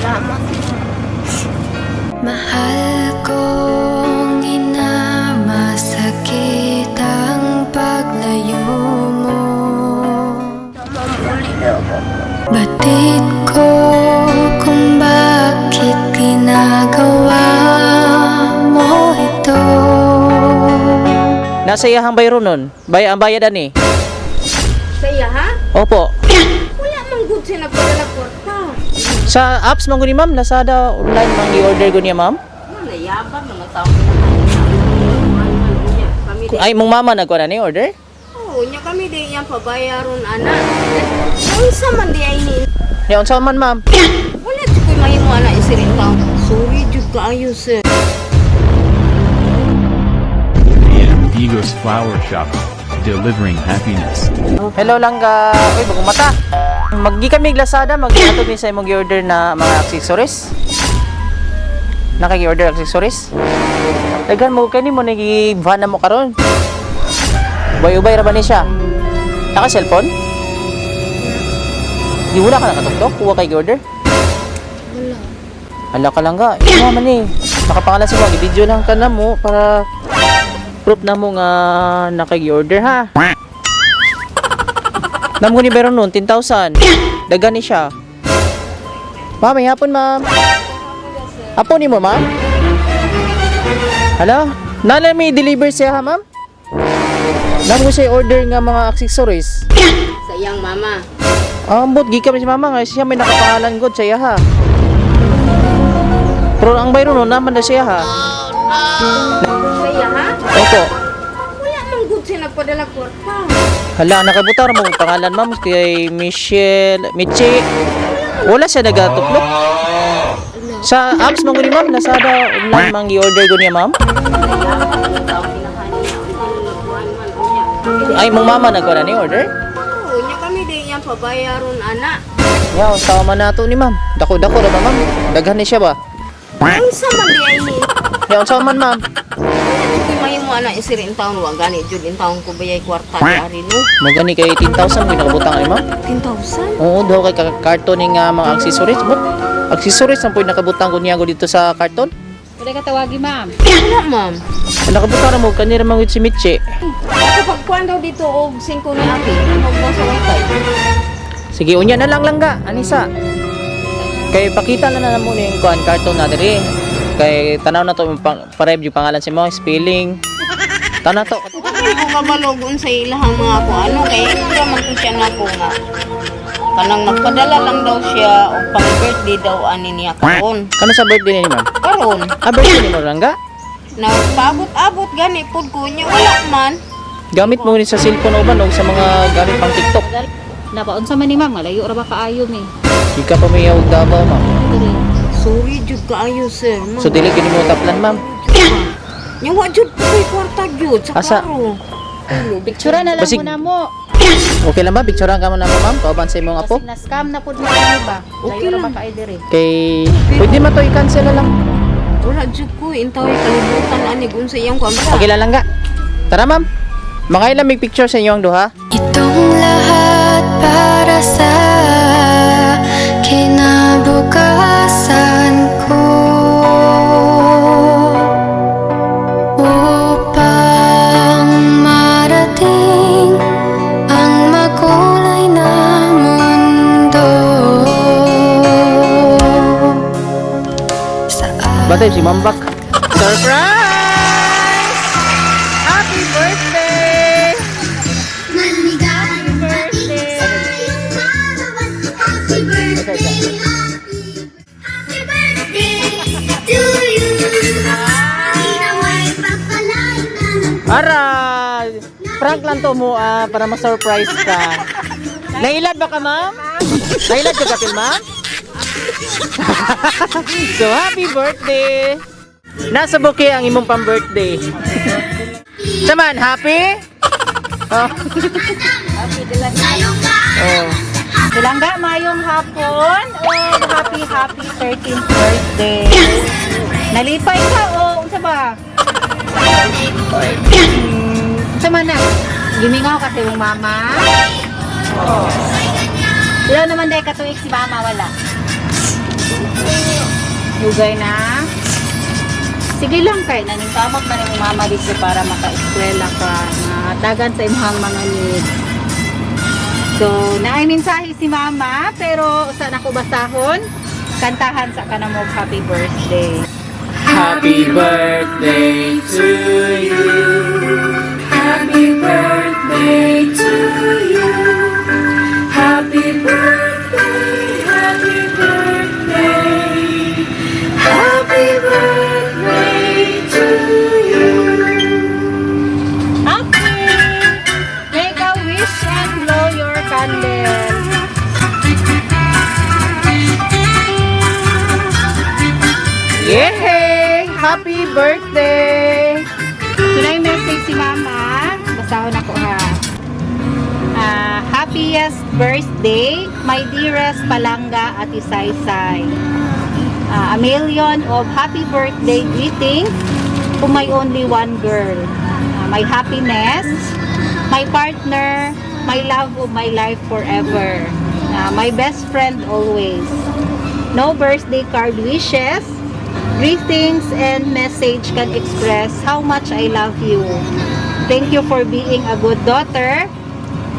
Salamat. Mahal kong ina, masakit ang paglayo mo. Mamuli daw ako. Batid ko kung bakit ginagawa mo ito. Nasa iyahang bayro nun. Ang bayadan eh. Saya ha? Opo. Wala mang good siya nagpadala kwarta. Sa apps mo ni ma'am, Lazada online mang i-order ko niya ma'am. Nayabang mga tao na kami Ay mong mama nagkuha na ni order? Oo, nya kami di yang pabayaron anak. Unsa man di ay ni? Ni unsa man ma'am? Wala jud koy mahimo anak isirin taon. Sorry jud kaayo sir. The Amigos Flower Shop, delivering happiness. Hello langga. Uy, bagong mata. Maggi kami Lazada, mag-ato din sa imong i-order na mga accessories. Nakagi-order accessories. Dagan mo kani mo nagi-van na mo karon. Ubay-ubay ra ba ni siya? Naka cellphone? Di wala ka nakatuktok, kuha kay order. Wala. Hala ka lang ga. Ito naman eh. Nakapangalan si Mag. Video lang ka na mo para proof na mo nga nakagi-order ha. Namo ni Beron noon, 10,000. Dagan ni siya. Ma'am, may hapon ma'am. Hapon ni mo ma'am? Hala? Nala may deliver siya ha ma'am? Namo siya order nga mga accessories. Sayang mama. Ambot gikan si mama nga siya may nakapangalan god siya ha. Pero ang bayro no naman na siya ha. Saya ha? Opo. Wala mang good siya nagpadala kwarta. Hala, nakabutar mo ang pangalan ma'am kay Michi. Wala siya nagatuklok. Sa apps mo ni ma'am, Lazada online mang i-order ko niya ma'am. Ay, mong mama nagkuha na ni order? Oo, nya kami di yang pabayaron anak. Yaw, tama na to ni ma'am. Dako-dako na ba ma'am? Daghan ni siya ba? Unsa man di ay ni? Yaw, sa man ma'am. Koy mahimo anak isirin taon wa gani jud in taon ko bayay kwarta di ari no. Magani kay 10,000 ginakabutang ni ma'am. 10,000? Oo, daw kay karton ni nga mga accessories mo. Accessories ang pwede nakabutang ko niya dito sa karton. Pwede ka tawagi, ma'am. Wala ma'am. Nakabutang na mo kanira mga si Michi. Ako pagkuhan daw dito og 5 ni aki. Huwag mo sa wifi. Sige, unya na lang langga, Anisa. Kay pakita na mo ni yung kuan karton na diri. Kay tanaw na to parev yung pangalan si mo, spelling. Tanaw to. Ako kabalogon sa ilahang mga ko ano kay ira man ko siya nga ko nga. Kanang nagpadala lang daw siya og pang birthday daw ani niya karon. Kano sa birthday ni ma'am? Karon Ah, birthday ni mo langga? nagpaabot-abot gani pud ko niya wala man. Gamit mo ni sa cellphone uban o sa mga gamit pang TikTok. Napaunsa man ni ma'am, malayo ra ba kaayo mi? Di ka pa may hawag Davao, ma'am. Dili. Sorry jud kaayo sir. So dili gini mo taplan, ma'am. Nya wa jud ko kwarta jud sa Asa? karo. Picture na lang Basig- muna mo. Okay lang ba? Picturean ka mo na mo, ma'am. Kauban sa imong apo. Kasi na-scam na pud mo ni ba? Okay Layo ra lang. ba kaayo diri? Kay pwede man to i-cancel na lang. Wala jud ko intaw kalibutan ani gun sa iyang kwarta. Okay lang langga. Tara, ma'am. Mga ilang may picture sa inyo ang duha. Itong lahat para sa kinabukasan ko, upang marating ang makulay na mundo. Sa Batay si Ma'am Bak. Surprise! Happy birthday! Maligayang dating sa iyong kaarawan. Happy birthday, happy birthday to you. Nawa'y pagpalain ka ng Para prank lang to mo para ma-surprise ka. Nailad ba ka, ma'am? Nailad ka kapil, ma'am? So, happy birthday! Nasa bouquet ang imong pang-birthday. Saman, happy? Oh. sayong Oh. Silangga mayong hapon o happy 13th birthday. Nalipay ka o unsa ba? Unsa man na? Gimingaw ka sa iyong mama? Oh. Ilan naman dahil katuig si mama wala? Dugay na. Sige lang kay naning kamot man yung mama dito para maka-eskwela ka na dagan sa imong mga needs. So, naay mensahe si mama pero saan ako basahon? Kantahan sa kanamog happy birthday. Happy birthday to you. Happy birthday to you. Happy birthday, happy birthday. Happy birthday to you. Happy! Make a wish and blow your candle. Yay! Happy birthday! Tunay message si mama. Basahon ako ha. Happiest birthday, my dearest Palanga at Isaysay. A million of happy birthday greetings to my only one girl. My happiness, my partner, my love of my life forever. My best friend always. No birthday card wishes. Greetings and message can express how much I love you. Thank you for being a good daughter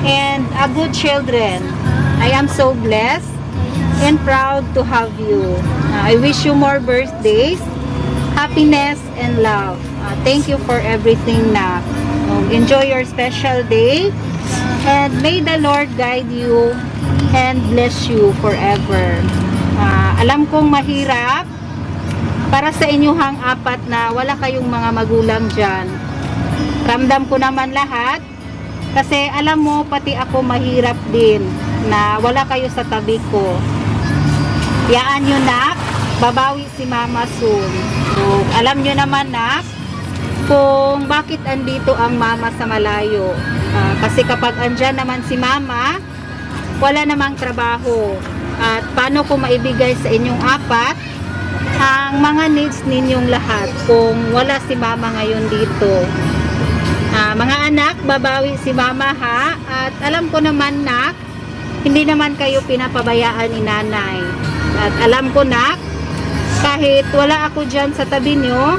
and a good children. I am so blessed and proud to have you. I wish you more birthdays, happiness, and love. Thank you for everything na. Enjoy your special day and may the Lord guide you and bless you forever. Alam kong mahirap para sa inyuhang apat na wala kayong mga magulang dyan. Ramdam ko naman lahat kasi alam mo pati ako mahirap din na wala kayo sa tabi ko. Yaan nyo nak, babawi si mama soon. So, alam nyo naman nak kung bakit andito ang mama sa malayo. Kasi kapag andyan naman si mama, wala namang trabaho. At paano ko maibigay sa inyong apat ang mga needs ninyong lahat kung wala si mama ngayon dito. Mga anak, babawi si mama ha. At alam ko naman nak, hindi naman kayo pinapabayaan ni nanay. At alam ko nak, kahit wala ako dyan sa tabi nyo,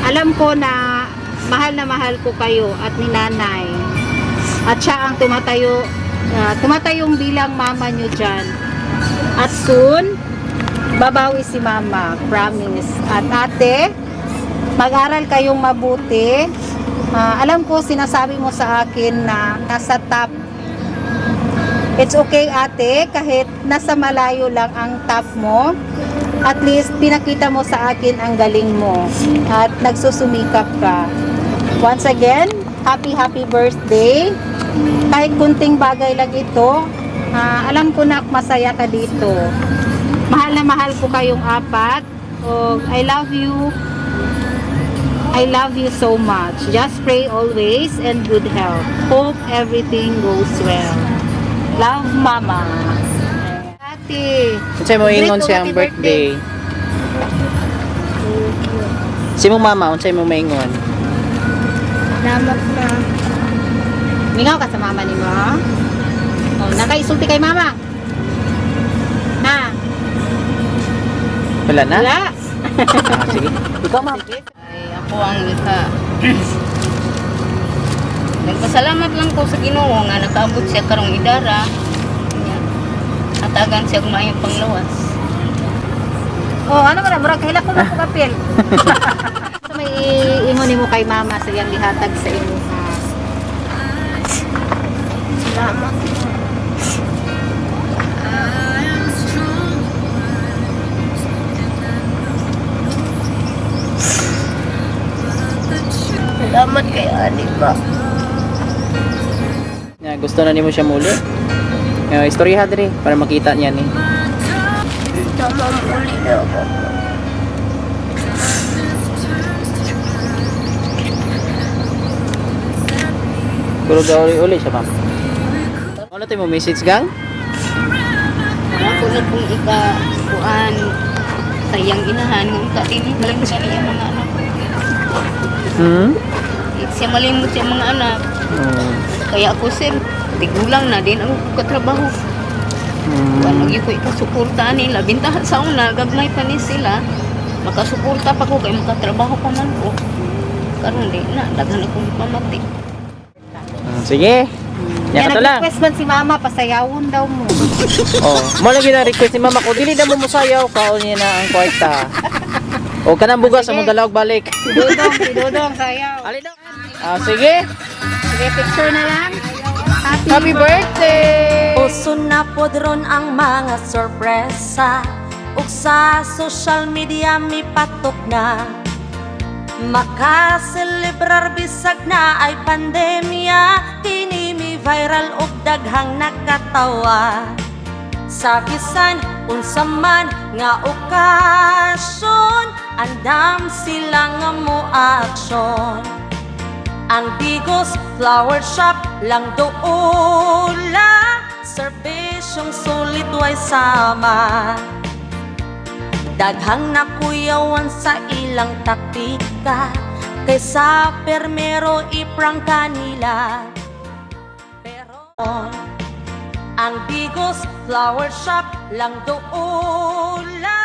alam ko na mahal ko kayo at ni nanay. At siya ang tumatayong bilang mama nyo dyan. At soon, babawi si mama, promise. At ate, mag-aral kayong mabuti. Alam ko sinasabi mo sa akin na nasa top. It's okay ate, kahit nasa malayo lang ang top mo, at least pinakita mo sa akin ang galing mo at nagsusumikap ka. Once again, happy birthday. Kahit kunting bagay lang ito, alam ko na masaya ka dito. Mahal na mahal ko kayong apat. I love you. I love you so much. Just pray always and good health. Hope everything goes well. Love, Mama. Ate. Unsay mo ingon siyang birthday? Si mo mama, unsay mo maingon? Salamat ka. Mingaw ka sa mama ni mo? Nakaisulti kay mama? Na? Wala na? Wala. Sige. Ikaw ma'am. Ay, ako ang ika. Nagpasalamat lang ko sa Ginoo nga nakaabot siya karong idara. Atagan siya kumayong panglawas. Ano ka na? Murag kahila ko lang kapil. So, may ingon mo kay mama sa iyang gihatag sa inyo. Salamat. Salamat kay Ani ba? Gusto na nimo siya muli. Istorya diri para makita niya ni. Tama muli na ako. Pero uli siya ma'am. Ano tayo mo message gang? Ako na kung ika-kuan sa iyang inahan, kung ika-tinig malimot siya niya mga anak. Siya malimot siya mga anak. Kaya ako sir, tigulang na din ang katrabaho. Wala lagi ko ikasuporta nila. Bintahan sa una, gagmay pa ni sila. Makasuporta pa ko kay makatrabaho pa man ko. Karon di na, daghan akong pamati. Sige. Nya ka to lang. nag-request man si mama, pasayawon daw mo. Oh, mo lagi na request ni mama ko dili na mo musayaw kaon niya na ang kwarta. O kanang bugas sa mong dalawag balik. Si Dodong, sayaw. Ali daw. Sige. Sige, picture na lang. Happy birthday. Uso na podron ang mga sorpresa ug sa social media mi patok na makaselebrar bisag na ay pandemya kini mi viral ug daghang nakatawa sa bisan unsa man nga okasyon andam sila nga mo aksyon. Ang Bigos Flower Shop lang doola serbisyong sulit way sama. Daghang nakuyawan sa ilang taktika kaysa permero iprang kanila. Pero ang Bigos Flower Shop lang doola